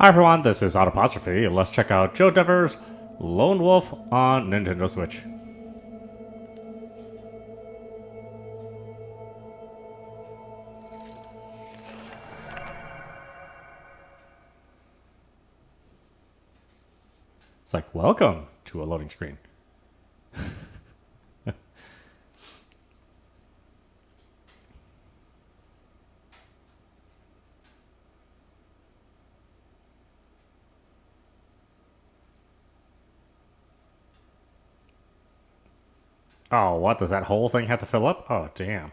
Hi everyone, this is audap. Let's check out Joe Dever's Lone Wolf on Nintendo Switch. It's like, welcome to a loading screen. Oh, what? Does that whole thing have to fill up? Oh, damn.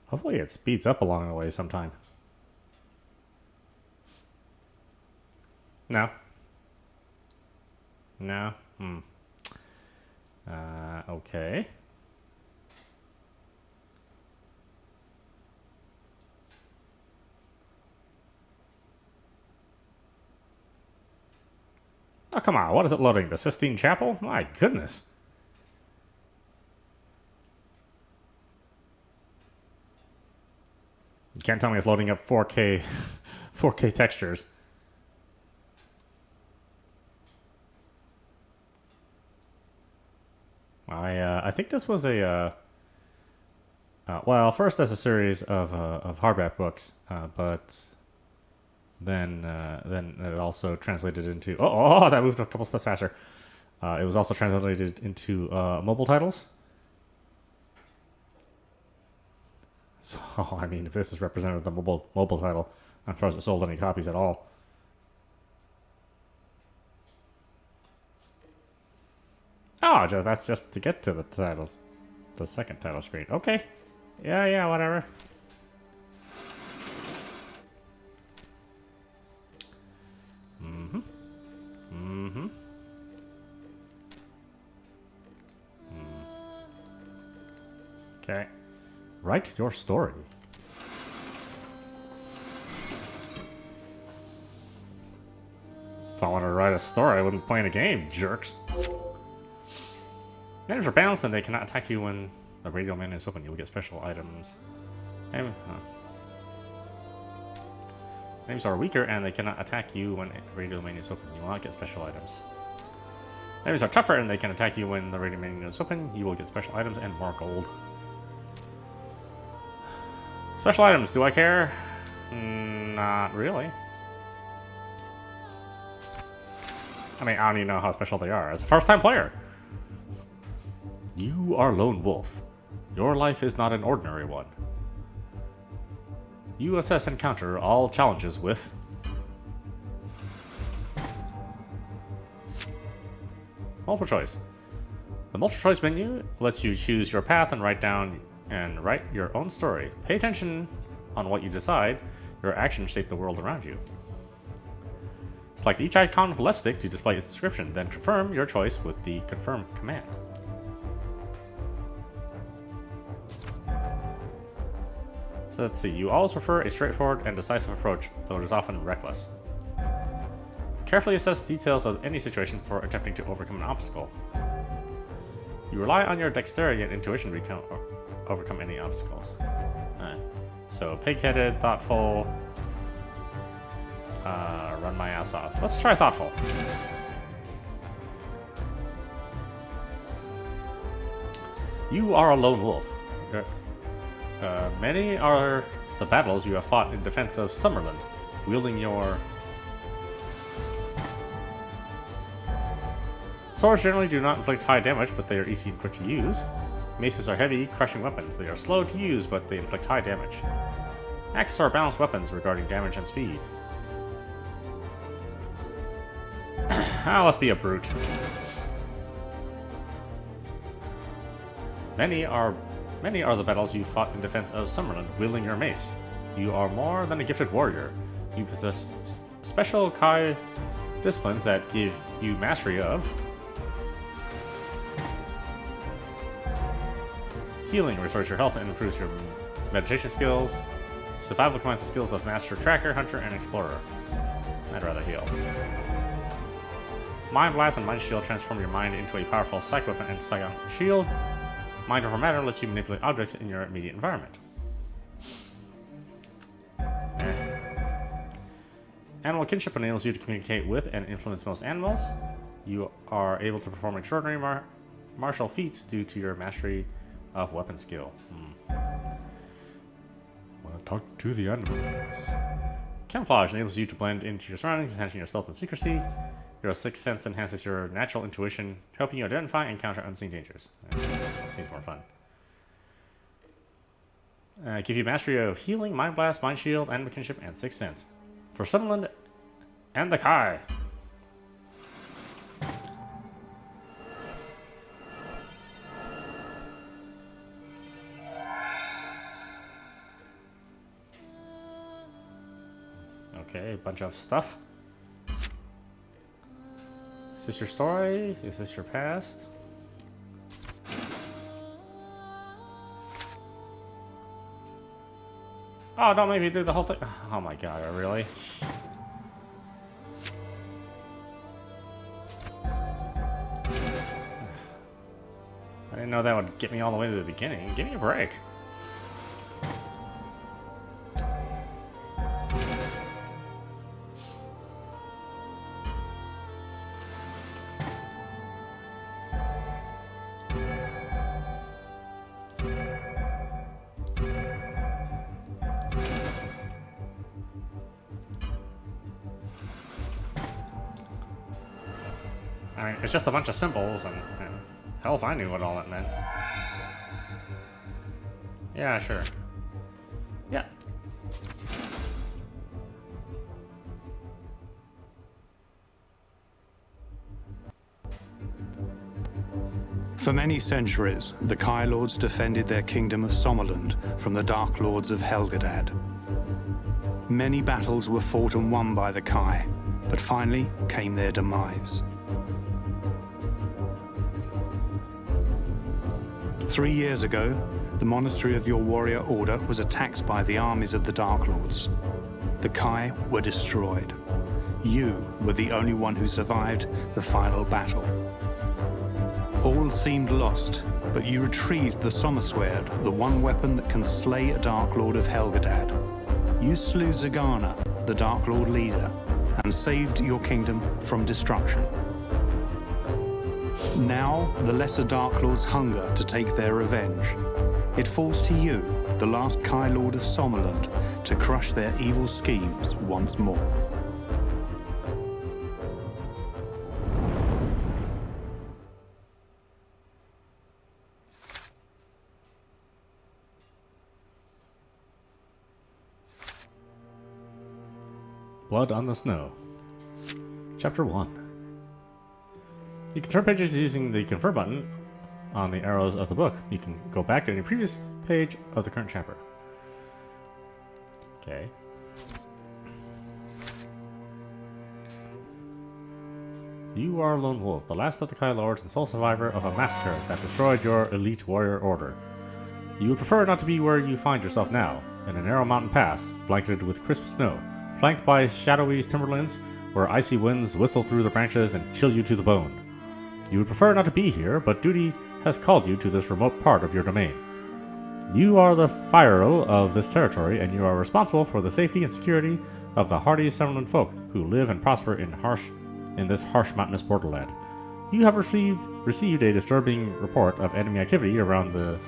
Hopefully it speeds up along the way sometime. No. No? Okay. Oh, come on. What is it loading? The Sistine Chapel? My goodness. You can't tell me it's loading up 4K 4K textures. I think this was a well, first as a series of hardback books, but then it also translated into that moved a couple steps faster. It was also translated into mobile titles. So I mean, if this is representative of the mobile title, I'm surprised it sold any copies at all. Oh, that's just to get to the titles, the second title screen. Okay, yeah, whatever. Okay. Write your story. If I wanted to write a story, I wouldn't play in a game, jerks. Items are balanced and they cannot attack you when the radial menu is open. You will get special items. Enemies are weaker and they cannot attack you when the radial menu is open. You will not get special items. Enemies are tougher and they can attack you when the radial menu is open. You will get special items and more gold. Special items, do I care? Not really. I mean, I don't even know how special they are as a first-time player. You are Lone Wolf. Your life is not an ordinary one. You assess and counter all challenges with multiple choice. The multiple choice menu lets you choose your path and write your own story. Pay attention on what you decide. Your actions shape the world around you. Select each icon with the left stick to display its description, then confirm your choice with the confirm command. So let's see, you always prefer a straightforward and decisive approach, though it is often reckless. Carefully assess details of any situation before attempting to overcome an obstacle. You rely on your dexterity and intuition to overcome any obstacles. So pig-headed, thoughtful, run my ass off. Let's try thoughtful. You are a lone wolf. Many are the battles you have fought in defense of Sommerlund, wielding your... Swords generally do not inflict high damage, but they are easy and quick to use. Maces are heavy, crushing weapons. They are slow to use, but they inflict high damage. Axes are balanced weapons regarding damage and speed. Let's be a brute. Many are the battles you fought in defense of Sommerlund, wielding your mace. You are more than a gifted warrior. You possess special Kai disciplines that give you mastery of healing, restores your health and improves your meditation skills. Survival combines the skills of Master, Tracker, Hunter, and Explorer. I'd rather heal. Mind Blast and Mind Shield transform your mind into a powerful psych weapon and Psychic Shield. Mind over Matter lets you manipulate objects in your immediate environment. Animal kinship enables you to communicate with and influence most animals. You are able to perform extraordinary martial feats due to your mastery of weapon skill. Want to talk to the animals. Camouflage enables you to blend into your surroundings, enhancing your stealth and secrecy. Your sixth sense enhances your natural intuition, helping you identify and counter unseen dangers. Seems more fun. Give you mastery of healing, mind blast, mind shield, animal kinship, and sixth sense. For Sommerlund and the Kai. Okay, a bunch of stuff. Is this your story? Is this your past? Oh, don't make me do the whole thing. Oh my god, really? I didn't know that would get me all the way to the beginning. Give me a break. I mean, it's just a bunch of symbols, and hell if I knew what all that meant. Yeah, sure. Yeah. For many centuries, the Kai Lords defended their kingdom of Sommerlund from the Dark Lords of Helgedad. Many battles were fought and won by the Kai, but finally came their demise. 3 years ago, the monastery of your warrior order was attacked by the armies of the Dark Lords. The Kai were destroyed. You were the only one who survived the final battle. All seemed lost, but you retrieved the Sommersword, the one weapon that can slay a Dark Lord of Helgedad. You slew Zagana, the Dark Lord leader, and saved your kingdom from destruction. Now, the lesser Dark Lords hunger to take their revenge. It falls to you, the last Kai Lord of Sommerlund, to crush their evil schemes once more. Blood on the Snow. Chapter 1. You can turn pages using the Confer button on the arrows of the book. You can go back to any previous page of the current chapter. Okay. You are Lone Wolf, the last of the Kai Lords and sole survivor of a massacre that destroyed your elite warrior order. You would prefer not to be where you find yourself now, in a narrow mountain pass, blanketed with crisp snow, flanked by shadowy timberlands where icy winds whistle through the branches and chill you to the bone. You would prefer not to be here, but duty has called you to this remote part of your domain. You are the Pharaoh of this territory, and you are responsible for the safety and security of the hardy Sommerlund folk who live and prosper in this harsh mountainous borderland. You have received a disturbing report of enemy activity around the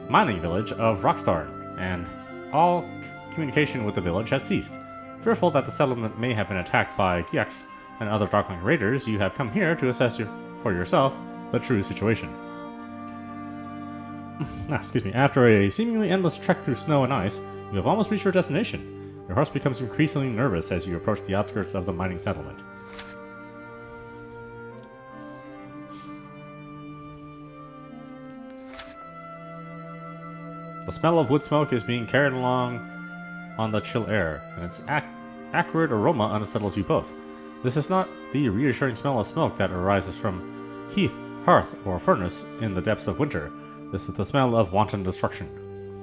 mining village of Rockstar, and all communication with the village has ceased. Fearful that the settlement may have been attacked by Gyeks and other Darkling raiders, you have come here to assess for yourself the true situation. Excuse me. After a seemingly endless trek through snow and ice, you have almost reached your destination. Your horse becomes increasingly nervous as you approach the outskirts of the mining settlement. The smell of wood smoke is being carried along on the chill air, and its acrid aroma unsettles you both. This is not the reassuring smell of smoke that arises from heath, hearth, or furnace in the depths of winter. This is the smell of wanton destruction.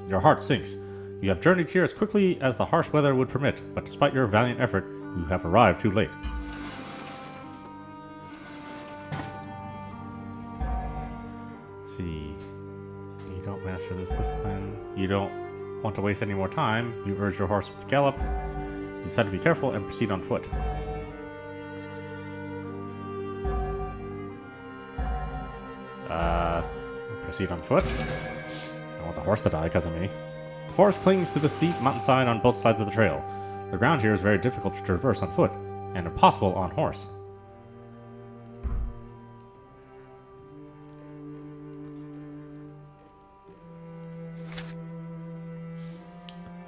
Your heart sinks. You have journeyed here as quickly as the harsh weather would permit, but despite your valiant effort, you have arrived too late. Let's see. You don't master this discipline. You don't want to waste any more time. You urge your horse to gallop. You decide to be careful and proceed on foot. Proceed on foot. I don't want the horse to die because of me. The forest clings to the steep mountainside on both sides of the trail. The ground here is very difficult to traverse on foot, and impossible on horse.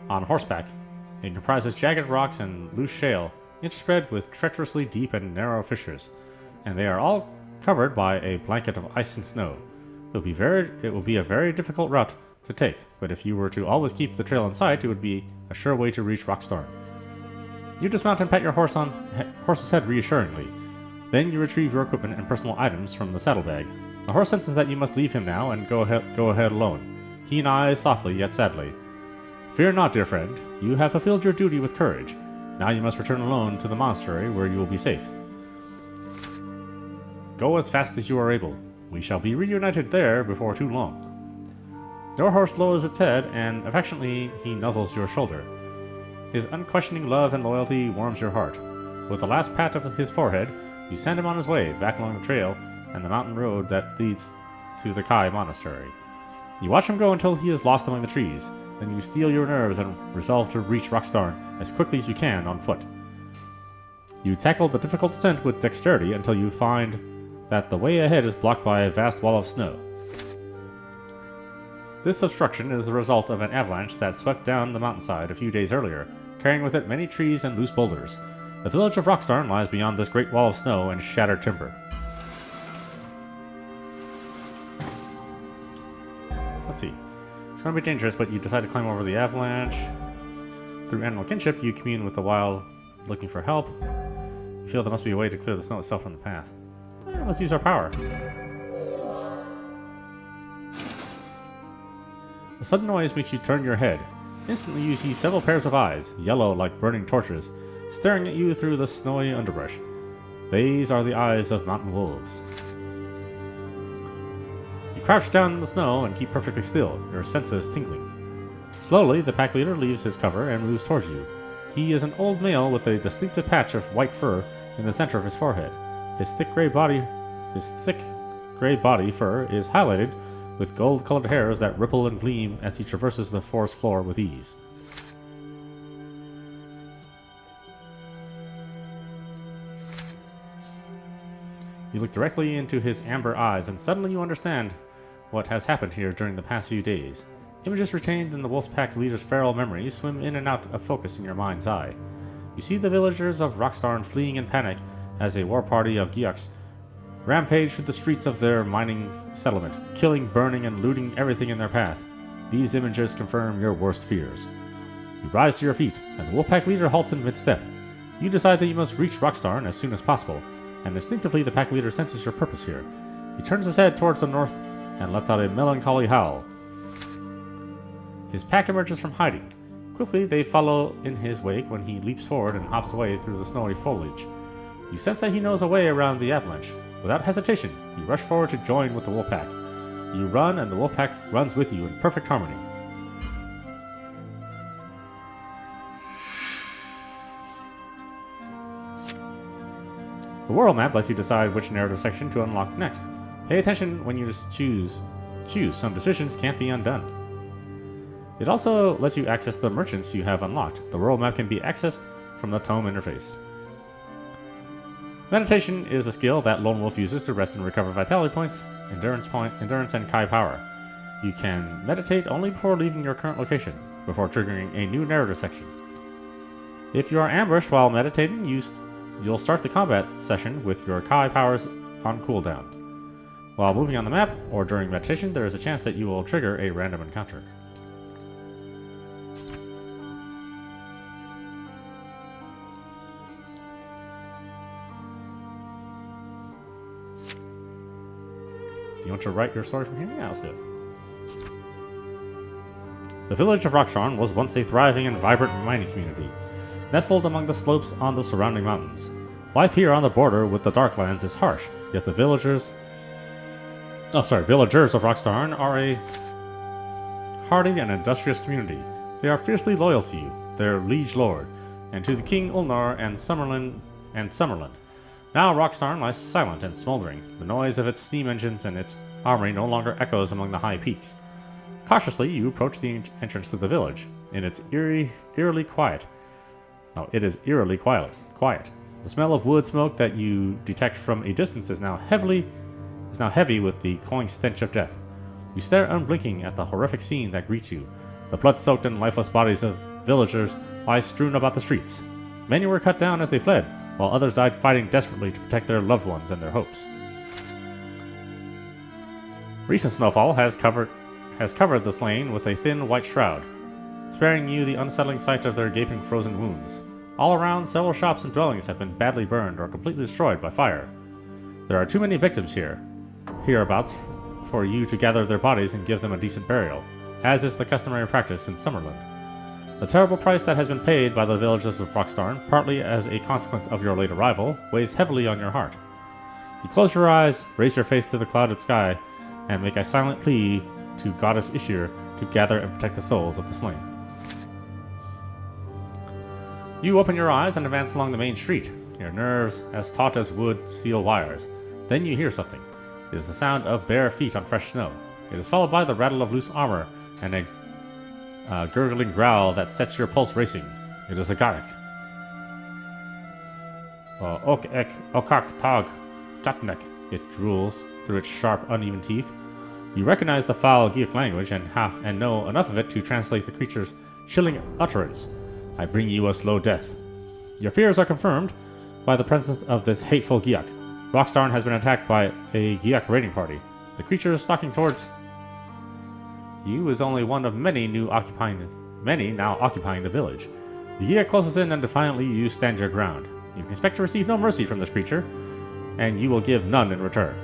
On horseback, it comprises jagged rocks and loose shale, interspread with treacherously deep and narrow fissures, and they are all covered by a blanket of ice and snow. It will be a very difficult route to take, but if you were to always keep the trail in sight, it would be a sure way to reach Rockstorm. You dismount and pat your horse's head reassuringly. Then you retrieve your equipment and personal items from the saddlebag. The horse senses that you must leave him now and go ahead alone. He neighs softly yet sadly. Fear not, dear friend. You have fulfilled your duty with courage. Now you must return alone to the monastery where you will be safe. Go as fast as you are able. We shall be reunited there before too long. Your horse lowers its head, and affectionately he nuzzles your shoulder. His unquestioning love and loyalty warms your heart. With the last pat of his forehead, you send him on his way back along the trail and the mountain road that leads to the Kai Monastery. You watch him go until he is lost among the trees. Then you steel your nerves and resolve to reach Rockstorm as quickly as you can on foot. You tackle the difficult descent with dexterity until you find that the way ahead is blocked by a vast wall of snow. This obstruction is the result of an avalanche that swept down the mountainside a few days earlier, carrying with it many trees and loose boulders. The village of Rockstorm lies beyond this great wall of snow and shattered timber. Let's see. It's going to be dangerous, but you decide to climb over the avalanche. Through animal kinship, you commune with the wild, looking for help. You feel there must be a way to clear the snow itself from the path. Let's use our power. A sudden noise makes you turn your head. Instantly you see several pairs of eyes, yellow like burning torches, staring at you through the snowy underbrush. These are the eyes of mountain wolves. You crouch down in the snow and keep perfectly still, your senses tingling. Slowly, the pack leader leaves his cover and moves towards you. He is an old male with a distinctive patch of white fur in the center of his forehead. His thick gray body fur is highlighted with gold-colored hairs that ripple and gleam as he traverses the forest floor with ease. You look directly into his amber eyes, and suddenly you understand what has happened here during the past few days. Images retained in the Wolfpack leader's feral memories swim in and out of focus in your mind's eye. You see the villagers of Rockstorm fleeing in panic as a war party of Gyuks rampage through the streets of their mining settlement, killing, burning, and looting everything in their path. These images confirm your worst fears. You rise to your feet, and the Wolfpack leader halts in mid-step. You decide that you must reach Rockstorm as soon as possible, and instinctively the pack leader senses your purpose here. He turns his head towards the north and lets out a melancholy howl. His pack emerges from hiding. Quickly, they follow in his wake when he leaps forward and hops away through the snowy foliage. You sense that he knows a way around the avalanche. Without hesitation, you rush forward to join with the Wolfpack. You run, and the Wolfpack runs with you in perfect harmony. The world map lets you decide which narrative section to unlock next. Pay attention when you choose. Some decisions can't be undone. It also lets you access the merchants you have unlocked. The world map can be accessed from the tome interface. Meditation is the skill that Lone Wolf uses to rest and recover vitality points, endurance, and Kai power. You can meditate only before leaving your current location, before triggering a new narrative section. If you are ambushed while meditating, you'll start the combat session with your Kai powers on cooldown. While moving on the map, or during meditation, there is a chance that you will trigger a random encounter. Do you want to write your story from here? Yeah, let's do it. The village of Rockstorm was once a thriving and vibrant mining community, nestled among the slopes on the surrounding mountains. Life here on the border with the Darklands is harsh, yet the villagers of Rockstorm are a hardy and industrious community. They are fiercely loyal to you, their liege lord, and to the King Ulnar and Sommerlund. Now Rockstarn lies silent and smoldering. The noise of its steam engines and its armory no longer echoes among the high peaks. Cautiously, you approach the entrance to the village. It is eerily quiet. The smell of wood smoke that you detect from a distance is now heavy with the cloying stench of death. You stare unblinking at the horrific scene that greets you. The blood-soaked and lifeless bodies of villagers lie strewn about the streets. Many were cut down as they fled, while others died fighting desperately to protect their loved ones and their hopes. Recent snowfall has covered the slain with a thin white shroud, sparing you the unsettling sight of their gaping frozen wounds. All around, several shops and dwellings have been badly burned or completely destroyed by fire. There are too many victims hereabouts, for you to gather their bodies and give them a decent burial, as is the customary practice in Sommerlund. The terrible price that has been paid by the villagers of Rockstarn, partly as a consequence of your late arrival, weighs heavily on your heart. You close your eyes, raise your face to the clouded sky, and make a silent plea to Goddess Ishir to gather and protect the souls of the slain. You open your eyes and advance along the main street, your nerves as taut as wood steel wires. Then you hear something. It is the sound of bare feet on fresh snow. It is followed by the rattle of loose armor and a gurgling growl that sets your pulse racing. It is a Garrick. Ok ek okak tag tatnek, it drools through its sharp, uneven teeth. You recognize the foul Geek language and know enough of it to translate the creature's chilling utterance. I bring you a slow death. Your fears are confirmed by the presence of this hateful Giak. Rockstarn has been attacked by a Giak raiding party. The creature stalking towards you is only one of many now occupying the village. The Giak closes in and defiantly you stand your ground. You can expect to receive no mercy from this creature, and you will give none in return.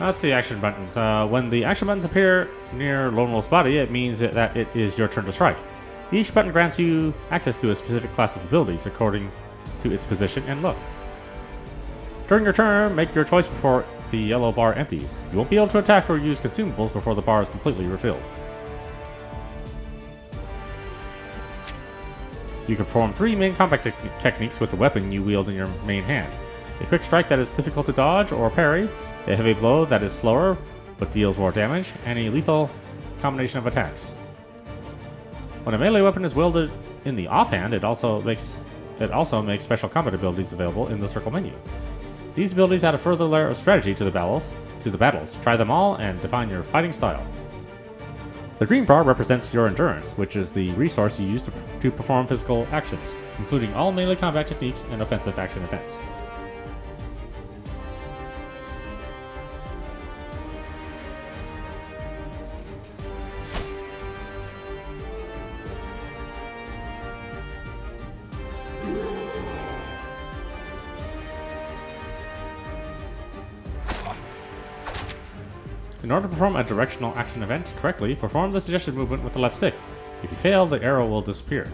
Let's see action buttons. When the action buttons appear near Lone Wolf's body, it means that it is your turn to strike. Each button grants you access to a specific class of abilities according to its position and look. During your turn, make your choice before the yellow bar empties. You won't be able to attack or use consumables before the bar is completely refilled. You can perform 3 main combat techniques with the weapon you wield in your main hand. A quick strike that is difficult to dodge or parry, a heavy blow that is slower but deals more damage, and a lethal combination of attacks. When a melee weapon is wielded in the offhand, it also makes special combat abilities available in the circle menu. These abilities add a further layer of strategy to the battles. Try them all and define your fighting style. The green bar represents your endurance, which is the resource you use to perform physical actions, including all melee combat techniques and offensive action events. In order to perform a directional action event correctly, perform the suggested movement with the left stick. If you fail, the arrow will disappear.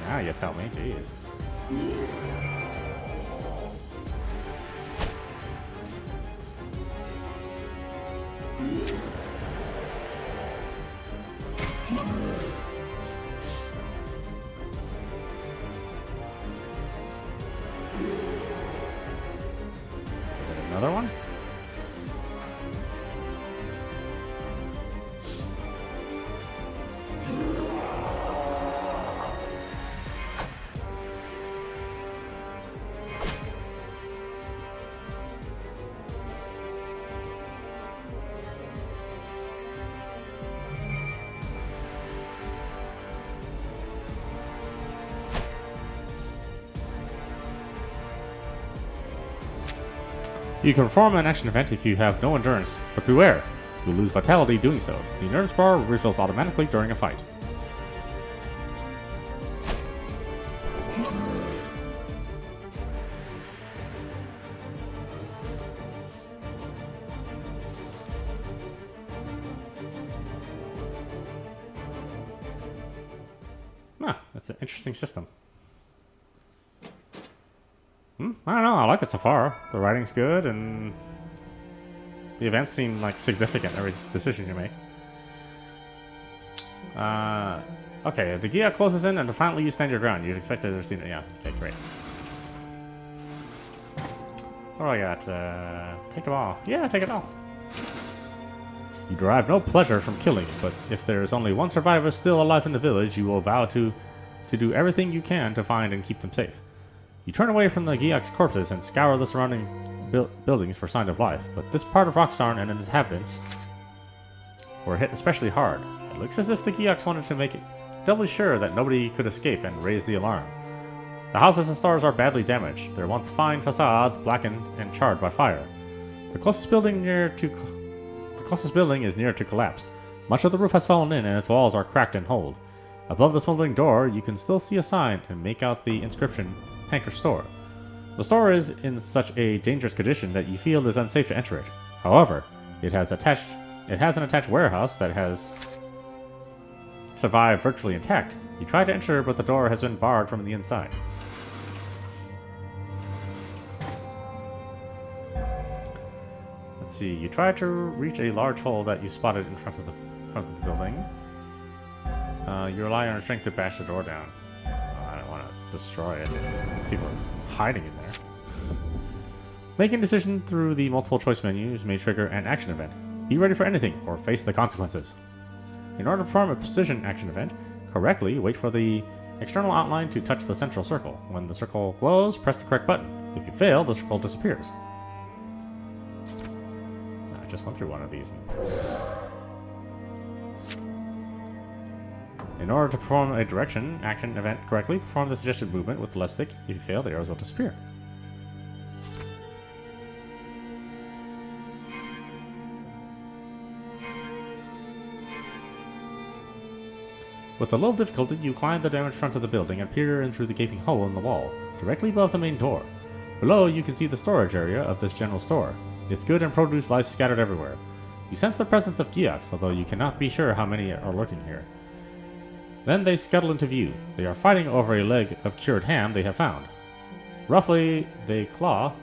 Now you tell me, jeez. Another one? You can perform an action event if you have no endurance, but beware, you'll lose vitality doing so. The endurance bar refills automatically during a fight. Huh, that's an interesting system. I don't know, I like it so far. The writing's good, and the events seem like significant, every decision you make. Okay, the Gia closes in, and defiantly you stand your ground. You'd expect to have seen it. Yeah, okay, great. What do I got? Take it all. Yeah, take it all. You derive no pleasure from killing, but if there is only one survivor still alive in the village, you will vow to do everything you can to find and keep them safe. You turn away from the Giak's corpses and scour the surrounding buildings for signs of life, but this part of Rockstarn and its inhabitants were hit especially hard. It looks as if the Giaks wanted to make it doubly sure that nobody could escape and raise the alarm. The houses and stores are badly damaged, their once fine facades blackened and charred by fire. The closest building is near to collapse. Much of the roof has fallen in and its walls are cracked and holed. Above the smoldering door, you can still see a sign and make out the inscription, Hanker Store. The store is in such a dangerous condition that you feel it is unsafe to enter it. However, it has an attached warehouse that has survived virtually intact. You try to enter, but the door has been barred from the inside. Let's see, you try to reach a large hole that you spotted in front of the building. You rely on your strength to bash the door down. I don't want to destroy it. People are hiding in there. Making a decision through the multiple choice menus may trigger an action event. Be ready for anything or face the consequences. In order to perform a precision action event correctly, wait for the external outline to touch the central circle. When the circle glows, press the correct button. If you fail, the circle disappears. I just went through one of these. In order to perform a direction action event correctly, perform the suggested movement with the left stick. If you fail, the arrows will disappear. With a little difficulty, you climb the damaged front of the building and peer in through the gaping hole in the wall, directly above the main door. Below, you can see the storage area of this general store. Its goods and produce lies scattered everywhere. You sense the presence of Giaks, although you cannot be sure how many are lurking here. Then they scuttle into view. They are fighting over a leg of cured ham they have found. Roughly, they claw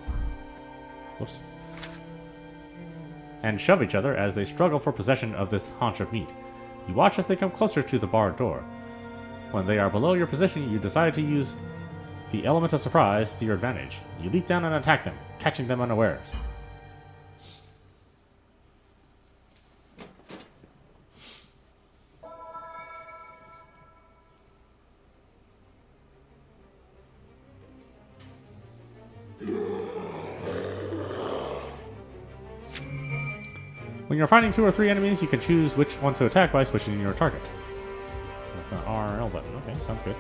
and shove each other as they struggle for possession of this haunch of meat. You watch as they come closer to the barred door. When they are below your position, you decide to use the element of surprise to your advantage. You leap down and attack them, catching them unawares. When you're fighting 2 or 3 enemies, you can choose which one to attack by switching your target. With the R and L button. Okay, sounds good.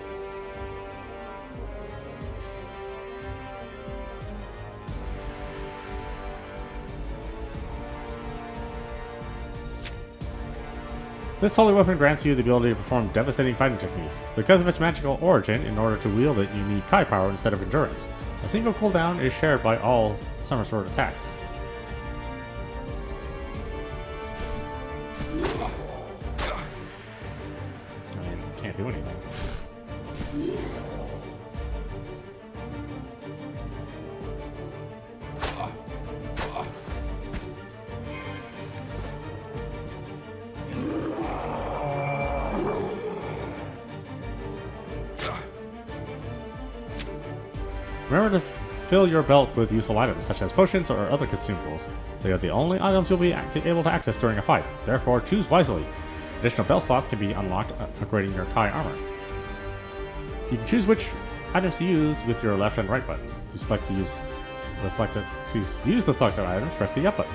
This holy weapon grants you the ability to perform devastating fighting techniques. Because of its magical origin, in order to wield it, you need Kai power instead of endurance. A single cooldown is shared by all Summer Sword attacks. Do anything. Remember to fill your belt with useful items such as potions or other consumables. They are the only items you'll be able to access during a fight. Therefore, choose wisely. Additional belt slots can be unlocked, upgrading your Kai armor. You can choose which items to use with your left and right buttons. To use the selected items, press the up button.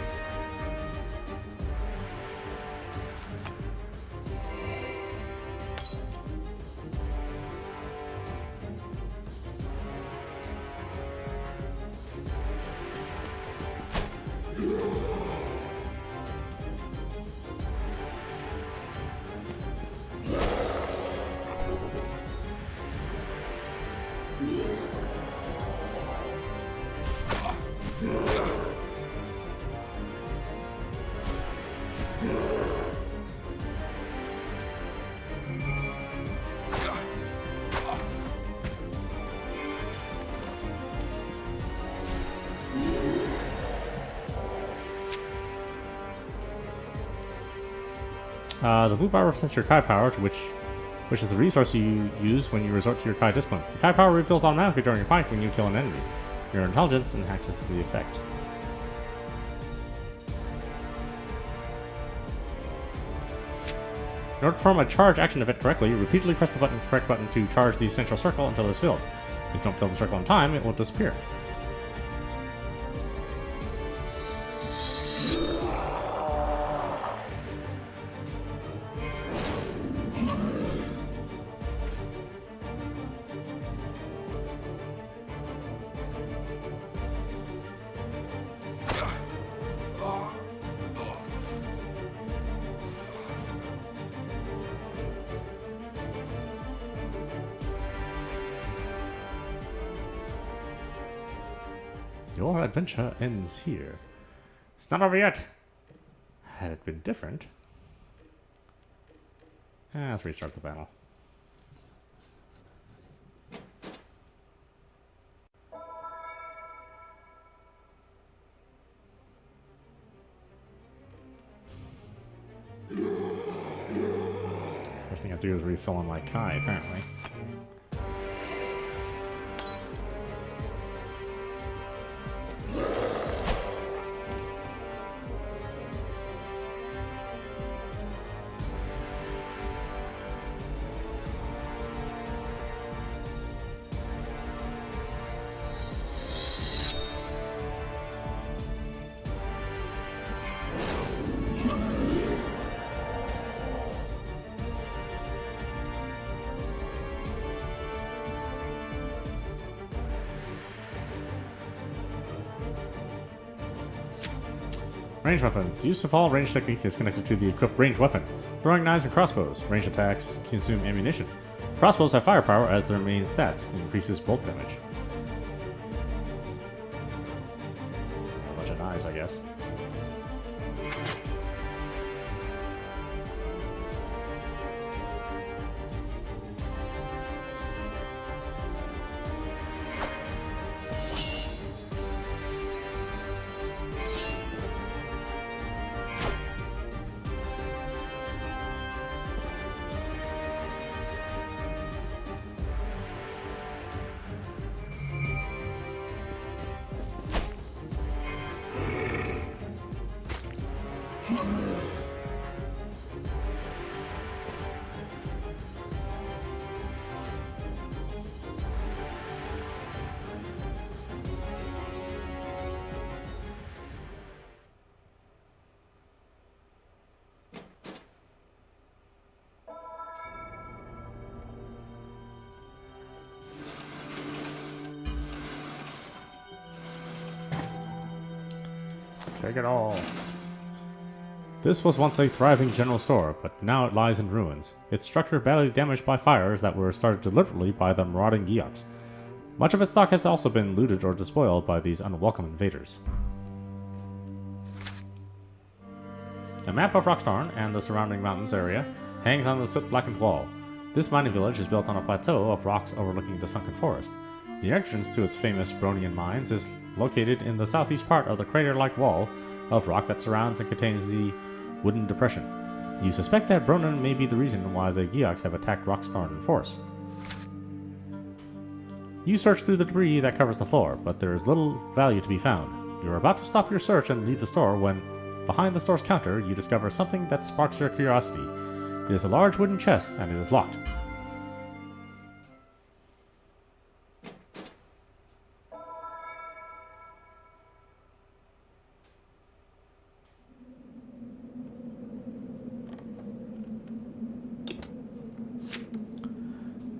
The blue bar represents your Kai power, which is the resource you use when you resort to your Kai disciplines. The Kai power refills automatically during a fight when you kill an enemy. Your intelligence enhances the effect. In order to perform a charge action event correctly, repeatedly press the correct button to charge the central circle until it is filled. If you don't fill the circle in time, it will disappear. Your adventure ends here. It's not over yet. Had it been different... let's restart the battle. First thing I have to do is refill on my Kai, apparently. Range weapons. Use of all range techniques is connected to the equipped ranged weapon. Throwing knives and crossbows. Range attacks consume ammunition. Crossbows have firepower as their main stats. Increases bolt damage. A bunch of knives, I guess. Take it all. This was once a thriving general store, but now it lies in ruins. Its structure badly damaged by fires that were started deliberately by the marauding Geoks. Much of its stock has also been looted or despoiled by these unwelcome invaders. A map of Rockstarn and the surrounding mountains area hangs on the soot-blackened wall. This mining village is built on a plateau of rocks overlooking the sunken forest. The entrance to its famous Bronian mines is located in the southeast part of the crater-like wall of rock that surrounds and contains the wooden depression. You suspect that Bronin may be the reason why the Geoks have attacked Rockstarn in force. You search through the debris that covers the floor, but there is little value to be found. You are about to stop your search and leave the store when, behind the store's counter, you discover something that sparks your curiosity. It is a large wooden chest, and it is locked.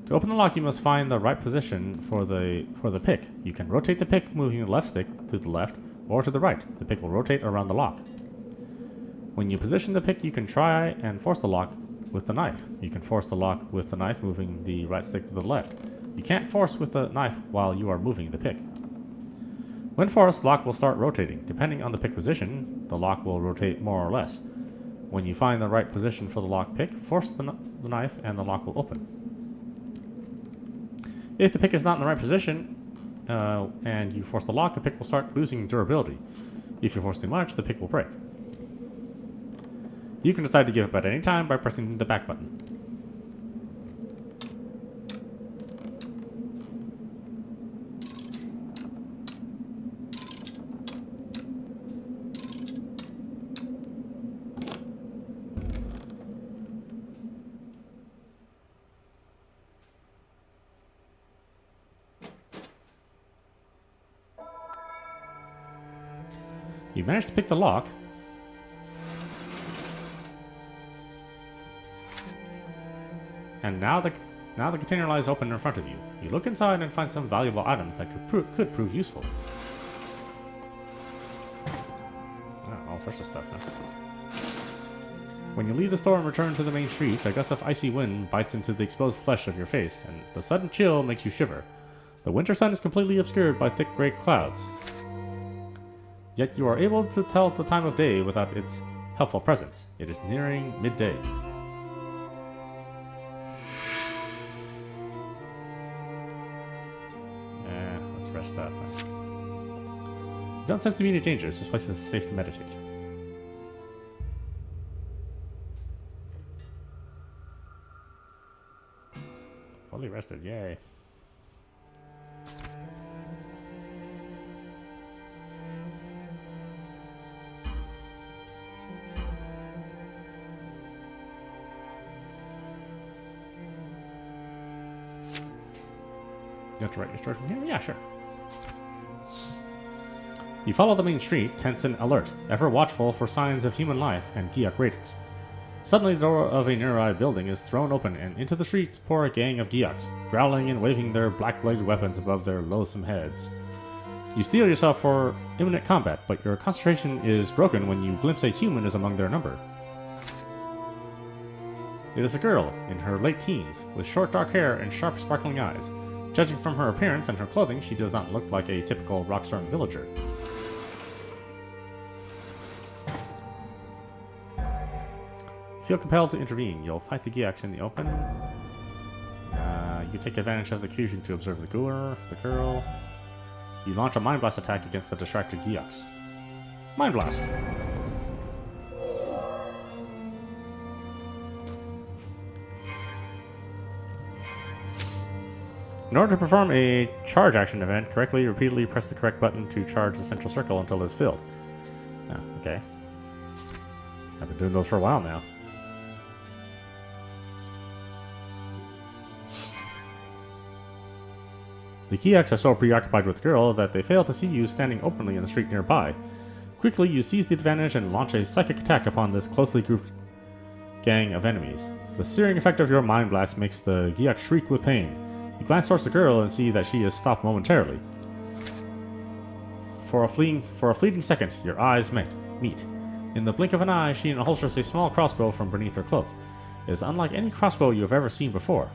To open the lock, you must find the right position for the pick. You can rotate the pick, moving the left stick to the left or to the right. The pick will rotate around the lock. When you position the pick, you can try and force the lock with the knife. You can force the lock with the knife, moving the right stick to the left. You can't force with the knife while you are moving the pick. When forced, the lock will start rotating. Depending on the pick position, the lock will rotate more or less. When you find the right position for the lock pick, force the knife and the lock will open. If the pick is not in the right position and you force the lock, the pick will start losing durability. If you force too much, the pick will break. You can decide to give up at any time by pressing the back button. You managed to pick the lock. And now the container lies open in front of you. You look inside and find some valuable items that could prove useful. Oh, all sorts of stuff now. When you leave the store and return to the main street, a gust of icy wind bites into the exposed flesh of your face, and the sudden chill makes you shiver. The winter sun is completely obscured by thick gray clouds. Yet you are able to tell the time of day without its helpful presence. It is nearing midday. Let's rest up. You don't sense immediate dangers. This place is safe to meditate. Fully rested, yay. You have to write your story from here? Yeah, sure. You follow the main street, tense and alert, ever watchful for signs of human life and Giak raiders. Suddenly, the door of a nearby building is thrown open, and into the street pour a gang of Giaks, growling and waving their black-bladed weapons above their loathsome heads. You steel yourself for imminent combat, but your concentration is broken when you glimpse a human is among their number. It is a girl, in her late teens, with short dark hair and sharp, sparkling eyes. Judging from her appearance and her clothing, she does not look like a typical Rockstorm villager. Feel compelled to intervene. You'll fight the Giaks in the open. You take advantage of the occasion to observe the girl. You launch a Mind Blast attack against the distracted Giaks. Mind Blast! In order to perform a charge action event, repeatedly press the correct button to charge the central circle until it is filled. Oh, okay. I've been doing those for a while now. The Giaks are so preoccupied with the girl that they fail to see you standing openly in the street nearby. Quickly, you seize the advantage and launch a psychic attack upon this closely grouped gang of enemies. The searing effect of your Mind Blast makes the Giak shriek with pain. You glance towards the girl and see that she is stopped momentarily. For a fleeting second, your eyes meet. In the blink of an eye, she unholsters a small crossbow from beneath her cloak. It is unlike any crossbow you have ever seen before.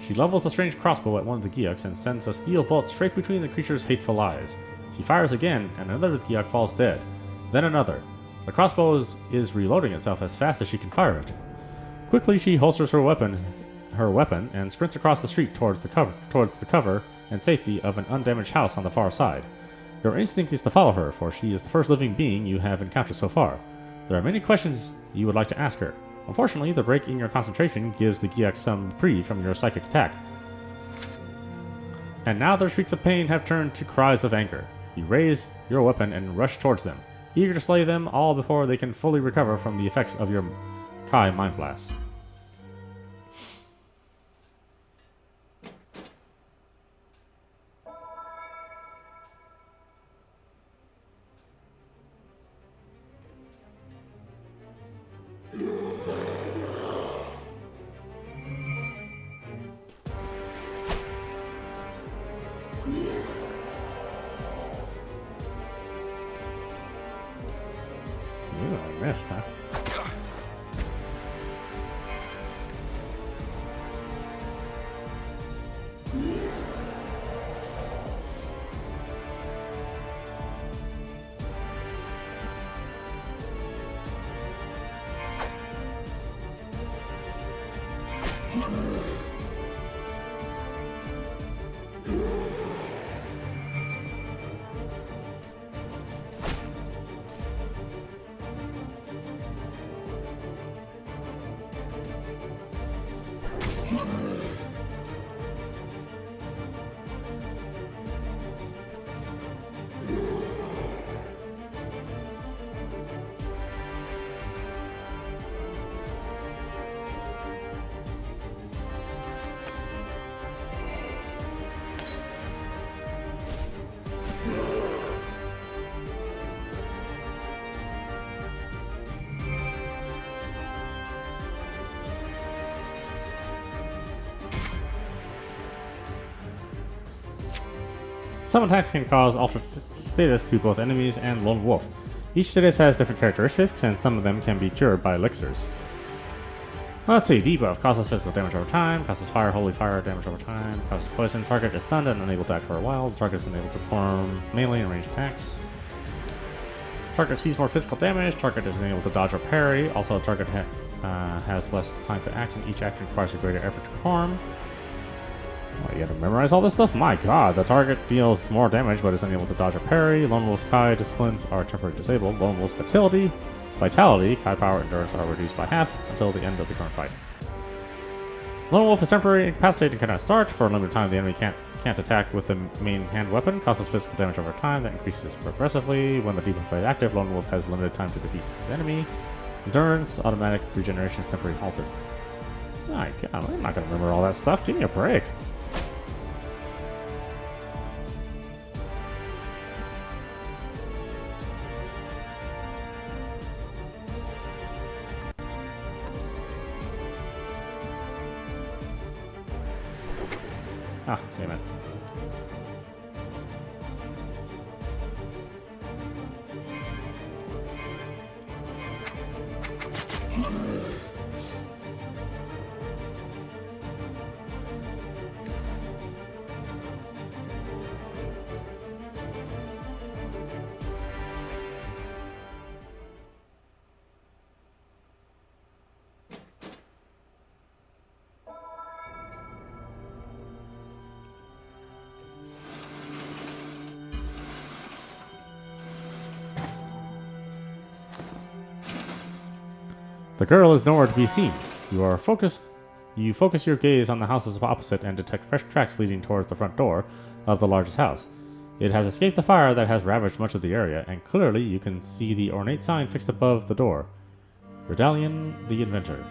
She levels the strange crossbow at one of the Giaks and sends a steel bolt straight between the creature's hateful eyes. She fires again, and another Giak falls dead. Then another. The crossbow is reloading itself as fast as she can fire it. Quickly, she holsters her weapon and sprints across the street towards the cover and safety of an undamaged house on the far side. Your instinct is to follow her, for she is the first living being you have encountered so far. There are many questions you would like to ask her. Unfortunately, the break in your concentration gives the Giaks some reprieve from your psychic attack. And now their shrieks of pain have turned to cries of anger. You raise your weapon and rush towards them, eager to slay them all before they can fully recover from the effects of your Kai Mind Blast. Ooh, I missed, huh? Some attacks can cause altered status to both enemies and Lone Wolf. Each status has different characteristics, and some of them can be cured by elixirs. Let's see, debuff causes physical damage over time, causes fire, holy fire damage over time, causes poison, target is stunned and unable to act for a while, target is unable to perform melee and ranged attacks. Target sees more physical damage, target is unable to dodge or parry, also target has less time to act and each action requires a greater effort to perform. Oh, you gotta memorize all this stuff? My god, the target deals more damage but is unable to dodge or parry, Lone Wolf's Kai disciplines are temporarily disabled, Lone Wolf's Vitality, Kai Power, Endurance are reduced by half until the end of the current fight. Lone Wolf is temporarily incapacitated and cannot start. For a limited time, the enemy can't attack with the main hand weapon. Causes physical damage over time that increases progressively. When the debuff is active, Lone Wolf has limited time to defeat his enemy. Endurance, automatic regeneration is temporarily halted. My god, I'm not gonna remember all that stuff. Give me a break. Ah, damn it. The girl is nowhere to be seen. You focus your gaze on the houses opposite and detect fresh tracks leading towards the front door of the largest house. It has escaped the fire that has ravaged much of the area, and clearly you can see the ornate sign fixed above the door. Redalian the Inventor.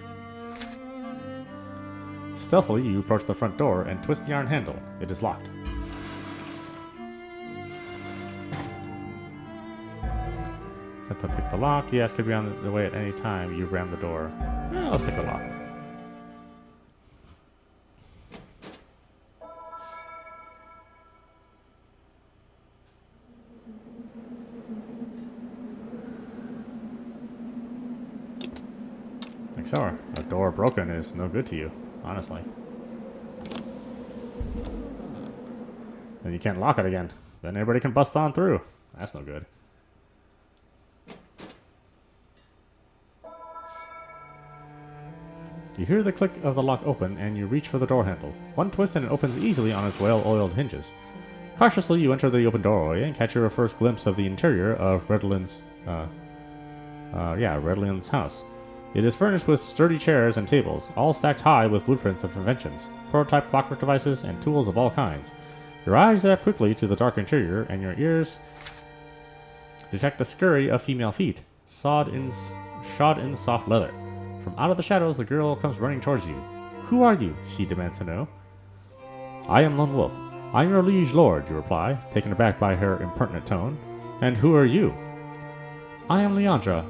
Stealthily, you approach the front door and twist the iron handle. It is locked. Attempt to pick the lock. Yes, could be on the way at any time. You ram the door. Let's pick the lock. Like so. A door broken is no good to you, honestly. And you can't lock it again. Then everybody can bust on through. That's no good. You hear the click of the lock open, and you reach for the door handle. One twist and it opens easily on its well-oiled hinges. Cautiously, you enter the open doorway and catch your first glimpse of the interior of Redlin's house. It is furnished with sturdy chairs and tables, all stacked high with blueprints of inventions, prototype clockwork devices, and tools of all kinds. Your eyes adapt quickly to the dark interior, and your ears detect the scurry of female feet, shod in soft leather. From out of the shadows, the girl comes running towards you. Who are you? She demands to know. I am Lone Wolf. I am your liege lord, you reply, taken aback by her impertinent tone. And who are you? I am Leandra.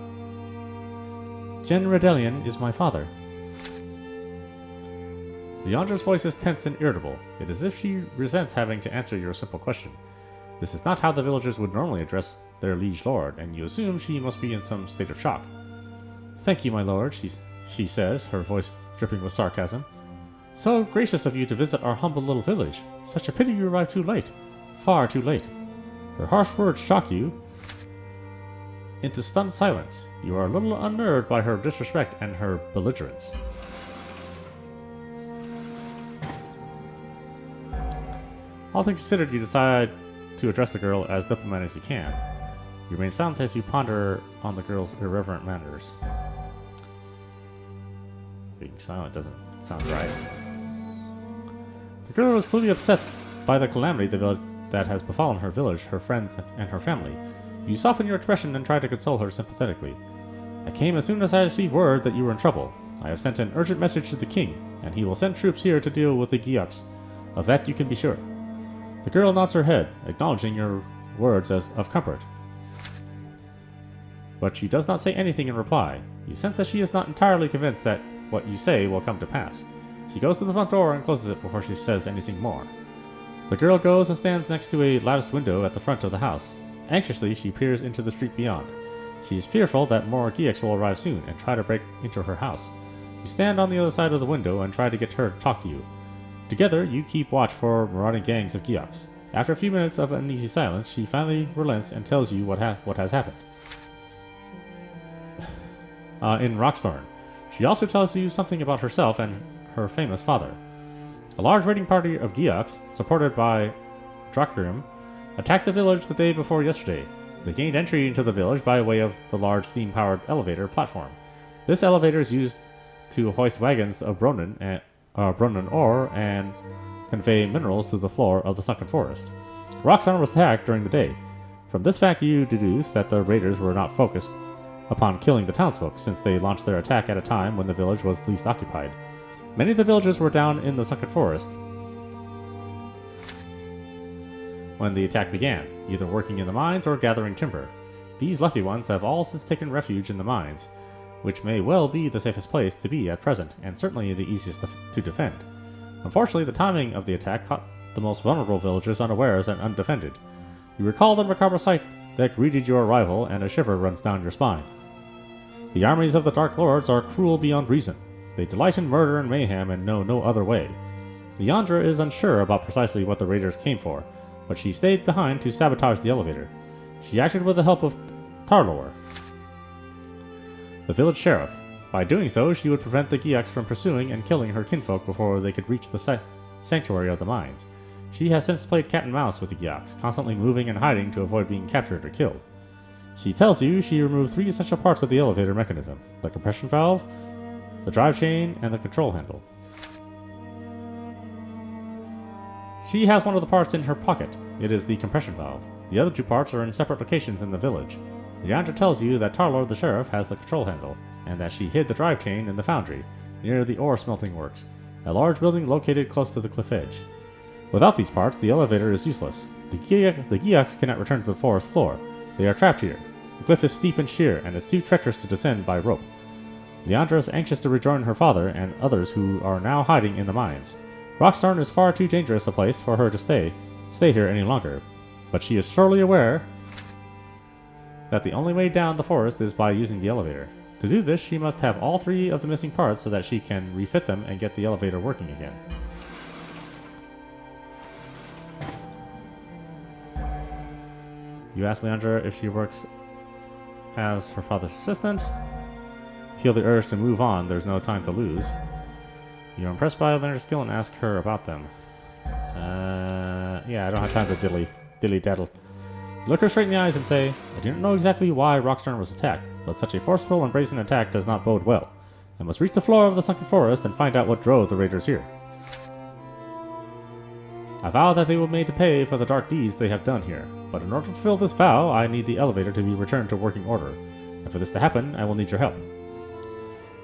Jen Redalian is my father. Leandra's voice is tense and irritable. It is as if she resents having to answer your simple question. This is not how the villagers would normally address their liege lord, and you assume she must be in some state of shock. Thank you, my lord, she says, her voice dripping with sarcasm. So gracious of you to visit our humble little village. Such a pity you arrived too late. Far too late. Her harsh words shock you into stunned silence. You are a little unnerved by her disrespect and her belligerence. All things considered, you decide to address the girl as diplomatic as you can. You remain silent as you ponder on the girl's irreverent manners. Being silent doesn't sound right. The girl is clearly upset by the calamity that has befallen her village, her friends, and her family. You soften your expression and try to console her sympathetically. I came as soon as I received word that you were in trouble. I have sent an urgent message to the king, and he will send troops here to deal with the Gyuks. Of that you can be sure. The girl nods her head, acknowledging your words as of comfort. But she does not say anything in reply. You sense that she is not entirely convinced that what you say will come to pass. She goes to the front door and closes it before she says anything more. The girl goes and stands next to a latticed window at the front of the house. Anxiously, she peers into the street beyond. She is fearful that more Geeks will arrive soon and try to break into her house. You stand on the other side of the window and try to get her to talk to you. Together, you keep watch for marauding gangs of Geoks. After a few minutes of uneasy silence, she finally relents and tells you what has happened. In Rockstorm, she also tells you something about herself and her famous father. A large raiding party of Geoks, supported by Drakrim, attacked the village the day before yesterday. They gained entry into the village by way of the large steam-powered elevator platform. This elevator is used to hoist wagons of Bronin ore and convey minerals to the floor of the sunken forest. Rockstorm was attacked during the day. From this fact, you deduce that the raiders were not focused upon killing the townsfolk, since they launched their attack at a time when the village was least occupied. Many of the villagers were down in the sunken forest when the attack began, either working in the mines or gathering timber. These lucky ones have all since taken refuge in the mines, which may well be the safest place to be at present, and certainly the easiest to defend. Unfortunately, the timing of the attack caught the most vulnerable villagers unawares and undefended. You recall the macabre sight that greeted your arrival, and a shiver runs down your spine. The armies of the Dark Lords are cruel beyond reason. They delight in murder and mayhem and know no other way. Leandra is unsure about precisely what the raiders came for, but she stayed behind to sabotage the elevator. She acted with the help of Tarlor, the village sheriff. By doing so, she would prevent the Geoks from pursuing and killing her kinfolk before they could reach the sanctuary of the mines. She has since played cat and mouse with the Geoks, constantly moving and hiding to avoid being captured or killed. She tells you she removed 3 essential parts of the elevator mechanism: the compression valve, the drive chain, and the control handle. She has one of the parts in her pocket. It is the compression valve. The other 2 parts are in separate locations in the village. Leandra tells you that Tarlor the sheriff has the control handle, and that she hid the drive chain in the foundry, near the ore smelting works, a large building located close to the cliff edge. Without these parts, the elevator is useless. The Geoks cannot return to the forest floor. They are trapped here. The cliff is steep and sheer, and is too treacherous to descend by rope. Leandra is anxious to rejoin her father and others who are now hiding in the mines. Rockstorm is far too dangerous a place for her to stay here any longer, but she is surely aware that the only way down the forest is by using the elevator. To do this, she must have all 3 of the missing parts so that she can refit them and get the elevator working again. You ask Leandra if she works as her father's assistant. Feel the urge to move on. There's no time to lose. You're impressed by Leandra's skill and ask her about them. Yeah, I don't have time to dilly-daddle. Look her straight in the eyes and say, I do not know exactly why Rockstorm was attacked, but such a forceful and brazen attack does not bode well. I must reach the floor of the sunken forest and find out what drove the raiders here. I vow that they will be made to pay for the dark deeds they have done here, but in order to fulfill this vow, I need the elevator to be returned to working order, and for this to happen, I will need your help.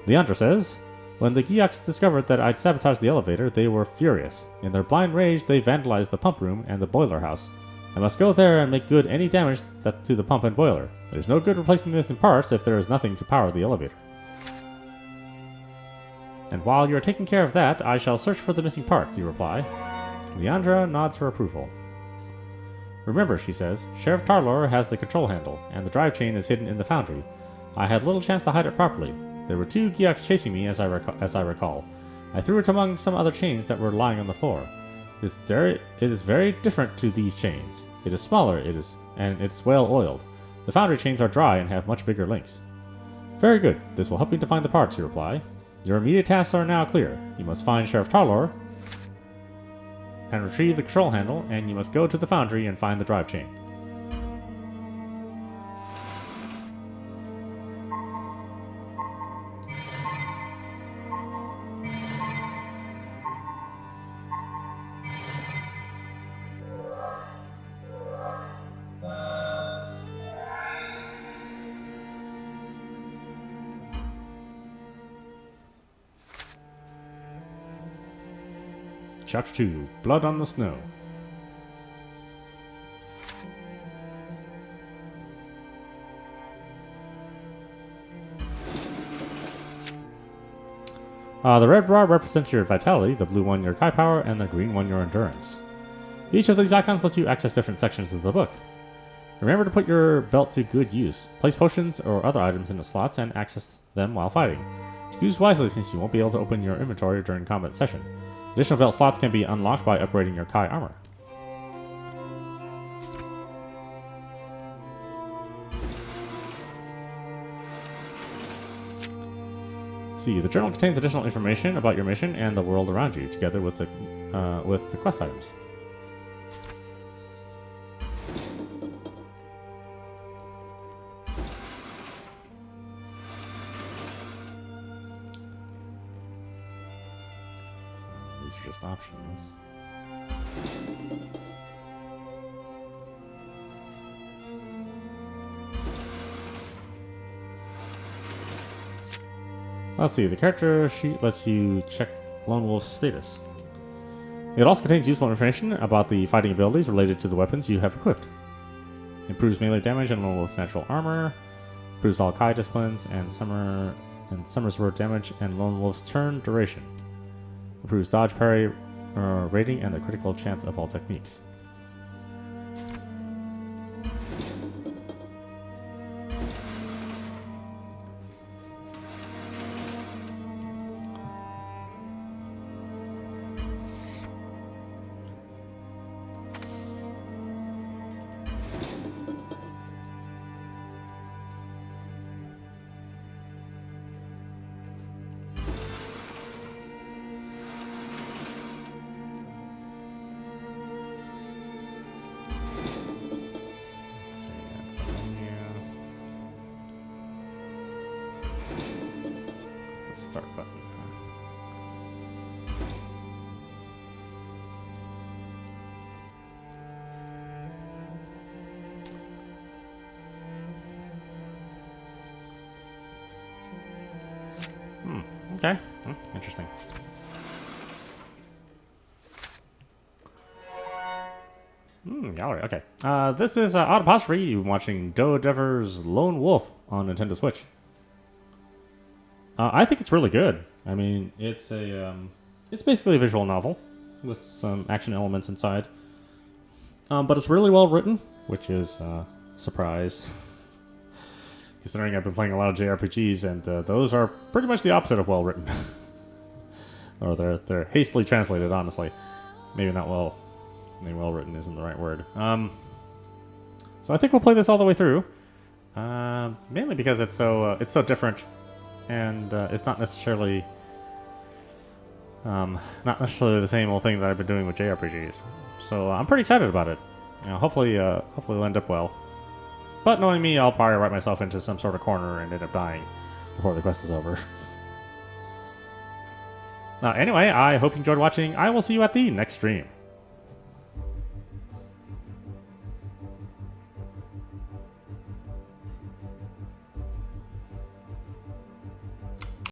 Leandra says, when the Geoks discovered that I'd sabotaged the elevator, they were furious. In their blind rage, they vandalized the pump room and the boiler house. I must go there and make good any damage to the pump and boiler. There's no good replacing the missing parts if there is nothing to power the elevator. And while you are taking care of that, I shall search for the missing parts, you reply. Leandra nods her approval. Remember, she says, Sheriff Tarlor has the control handle, and the drive chain is hidden in the foundry. I had little chance to hide it properly. There were 2 Geoks chasing me, as I recall. I threw it among some other chains that were lying on the floor. It is very different to these chains. It is smaller, and it's well oiled. The foundry chains are dry and have much bigger links. Very good. This will help me to find the parts, you reply. Your immediate tasks are now clear. You must find Sheriff Tarlor and retrieve the control handle, and you must go to the foundry and find the drive chain. Chapter 2, Blood on the Snow. The red bar represents your vitality, the blue one your Kai power, and the green one your endurance. Each of these icons lets you access different sections of the book. Remember to put your belt to good use. Place potions or other items in the slots and access them while fighting. Use wisely since you won't be able to open your inventory during combat session. Additional belt slots can be unlocked by upgrading your Kai armor. See, the journal contains additional information about your mission and the world around you, together with the quest items. These are just options. Let's see, the character sheet lets you check Lone Wolf's status. It also contains useful information about the fighting abilities related to the weapons you have equipped. Improves melee damage and Lone Wolf's natural armor. Improves all Kai disciplines and Summer's word damage and Lone Wolf's turn duration. Improves dodge, parry, rating, and the critical chance of all techniques. The start button. Okay. Interesting. Gallery. Okay. This is Audap. You watching Doe Dever's Lone Wolf on Nintendo Switch. I think it's really good. I mean, it's basically a visual novel with some action elements inside. But it's really well written, which is a surprise. Considering I've been playing a lot of JRPGs, and those are pretty much the opposite of well written. Or they're hastily translated, honestly. Maybe not well. Maybe well written isn't the right word. So I think we'll play this all the way through. Mainly because it's so different. And it's not necessarily the same old thing that I've been doing with JRPGs. So I'm pretty excited about it. Hopefully it'll end up well. But knowing me, I'll probably write myself into some sort of corner and end up dying before the quest is over. Anyway, I hope you enjoyed watching. I will see you at the next stream.